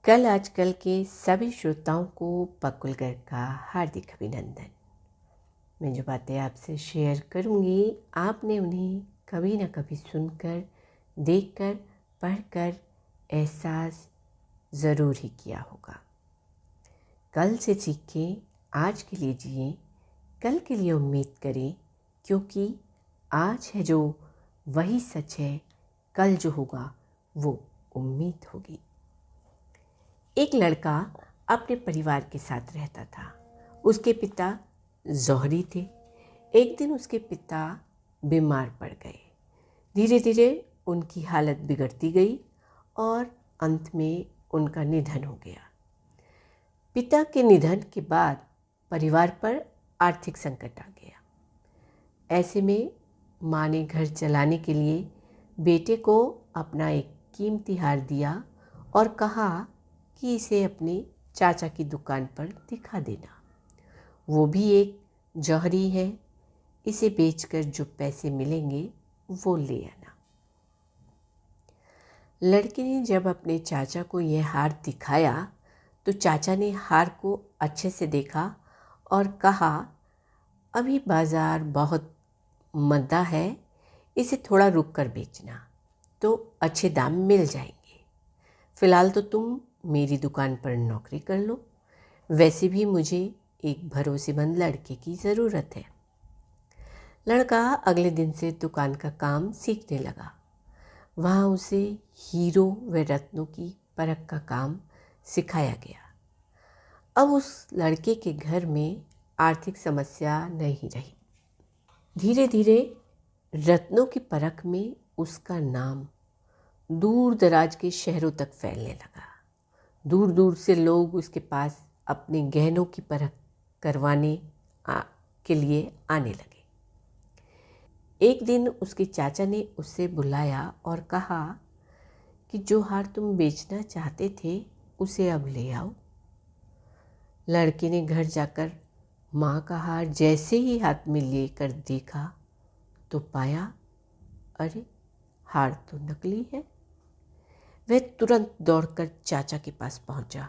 कल आजकल के सभी श्रोताओं को पकुलगढ़ का हार्दिक अभिनंदन। मैं जो बातें आपसे शेयर करूंगी, आपने उन्हें कभी न कभी सुनकर, देखकर, पढ़कर एहसास ज़रूर ही किया होगा। कल से सीखें, आज के लिए जिए, कल के लिए उम्मीद करें, क्योंकि आज है जो वही सच है, कल जो होगा वो उम्मीद होगी। एक लड़का अपने परिवार के साथ रहता था। उसके पिता जौहरी थे। एक दिन उसके पिता बीमार पड़ गए। धीरे धीरे उनकी हालत बिगड़ती गई और अंत में उनका निधन हो गया। पिता के निधन के बाद परिवार पर आर्थिक संकट आ गया। ऐसे में माँ ने घर चलाने के लिए बेटे को अपना एक कीमती हार दिया और कहा कि इसे अपने चाचा की दुकान पर दिखा देना। वो भी एक जौहरी है, इसे बेचकर जो पैसे मिलेंगे वो ले आना। लड़के ने जब अपने चाचा को यह हार दिखाया तो चाचा ने हार को अच्छे से देखा और कहा, अभी बाज़ार बहुत मंदा है, इसे थोड़ा रुक कर बेचना तो अच्छे दाम मिल जाएंगे। फ़िलहाल तो तुम मेरी दुकान पर नौकरी कर लो, वैसे भी मुझे एक भरोसेमंद लड़के की ज़रूरत है। लड़का अगले दिन से दुकान का काम सीखने लगा। वहाँ उसे हीरो व रत्नों की परख का काम सिखाया गया। अब उस लड़के के घर में आर्थिक समस्या नहीं रही। धीरे धीरे रत्नों की परख में उसका नाम दूर दराज के शहरों तक फैलने लगा। दूर दूर से लोग उसके पास अपने गहनों की परख करवाने के लिए आने लगे। एक दिन उसके चाचा ने उसे बुलाया और कहा कि जो हार तुम बेचना चाहते थे उसे अब ले आओ। लड़के ने घर जाकर माँ का हार जैसे ही हाथ में लेकर देखा तो पाया, अरे हार तो नकली है। वह तुरंत दौड़कर चाचा के पास पहुंचा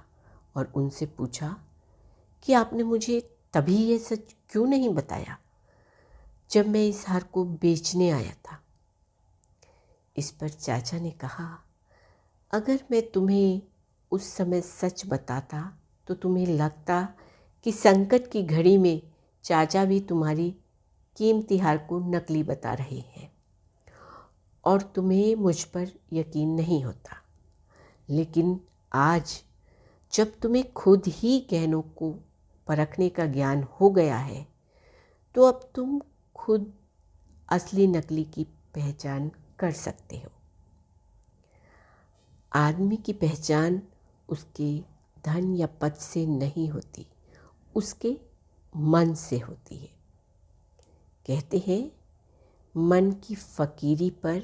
और उनसे पूछा कि आपने मुझे तभी ये सच क्यों नहीं बताया जब मैं इस हार को बेचने आया था। इस पर चाचा ने कहा, अगर मैं तुम्हें उस समय सच बताता तो तुम्हें लगता कि संकट की घड़ी में चाचा भी तुम्हारी कीमती हार को नकली बता रहे हैं और तुम्हें मुझ पर यकीन नहीं होता। लेकिन आज जब तुम्हें खुद ही गहनों को परखने का ज्ञान हो गया है तो अब तुम खुद असली नकली की पहचान कर सकते हो। आदमी की पहचान उसके धन या पद से नहीं होती, उसके मन से होती है। कहते हैं, मन की फकीरी पर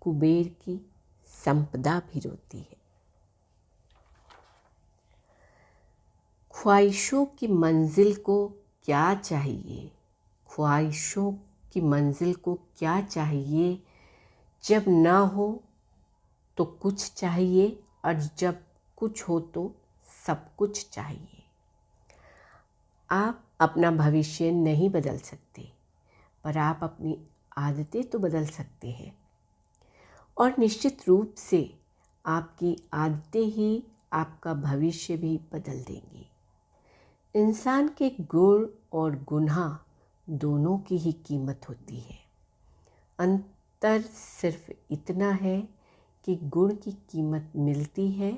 कुबेर की संपदा भी रोती है। ख्वाहिशों की मंजिल को क्या चाहिए, ख्वाहिशों की मंजिल को क्या चाहिए, जब ना हो तो कुछ चाहिए और जब कुछ हो तो सब कुछ चाहिए। आप अपना भविष्य नहीं बदल सकते, पर आप अपनी आदतें तो बदल सकते हैं और निश्चित रूप से आपकी आदतें ही आपका भविष्य भी बदल देंगी। इंसान के गुण और गुनाह दोनों की ही कीमत होती है। अंतर सिर्फ इतना है कि गुण की कीमत मिलती है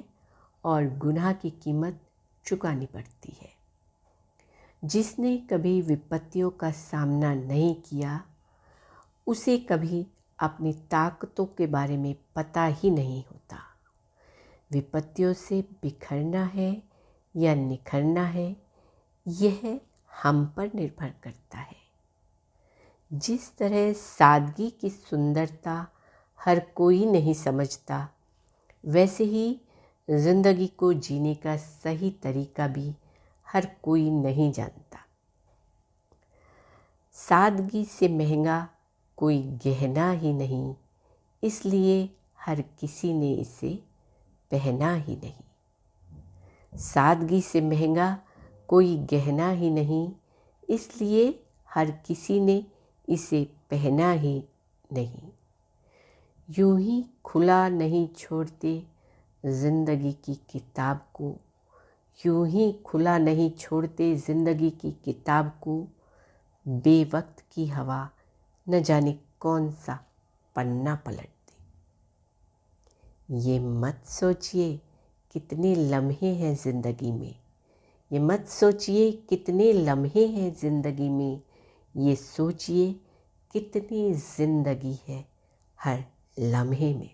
और गुनाह की कीमत चुकानी पड़ती है। जिसने कभी विपत्तियों का सामना नहीं किया उसे कभी अपनी ताकतों के बारे में पता ही नहीं होता। विपत्तियों से बिखरना है या निखरना है, यह हम पर निर्भर करता है। जिस तरह सादगी की सुंदरता हर कोई नहीं समझता, वैसे ही जिंदगी को जीने का सही तरीका भी हर कोई नहीं जानता। सादगी से महंगा कोई गहना ही नहीं, इसलिए हर किसी ने इसे पहना ही नहीं। सादगी से महंगा कोई गहना ही नहीं, इसलिए हर किसी ने इसे पहना ही नहीं। यूं ही खुला नहीं छोड़ते ज़िंदगी की किताब को, यूं ही खुला नहीं छोड़ते ज़िंदगी की किताब को। बेवक्त की हवा न जाने कौन सा पन्ना पलट दे। ये मत सोचिए कितने लम्हे हैं ज़िंदगी में, ये मत सोचिए कितने लम्हे हैं ज़िंदगी में, ये सोचिए कितनी ज़िंदगी है हर लम्हे में।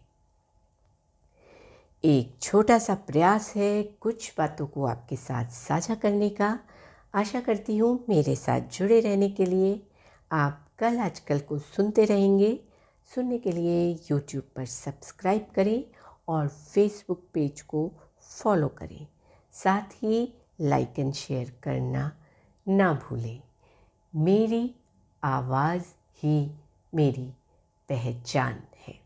एक छोटा सा प्रयास है कुछ बातों को आपके साथ साझा करने का। आशा करती हूँ मेरे साथ जुड़े रहने के लिए। आप कल आजकल को सुनते रहेंगे। सुनने के लिए YouTube पर सब्सक्राइब करें और Facebook पेज को फॉलो करें। साथ ही लाइक एंड शेयर करना ना भूलें। मेरी आवाज़ ही मेरी पहचान है।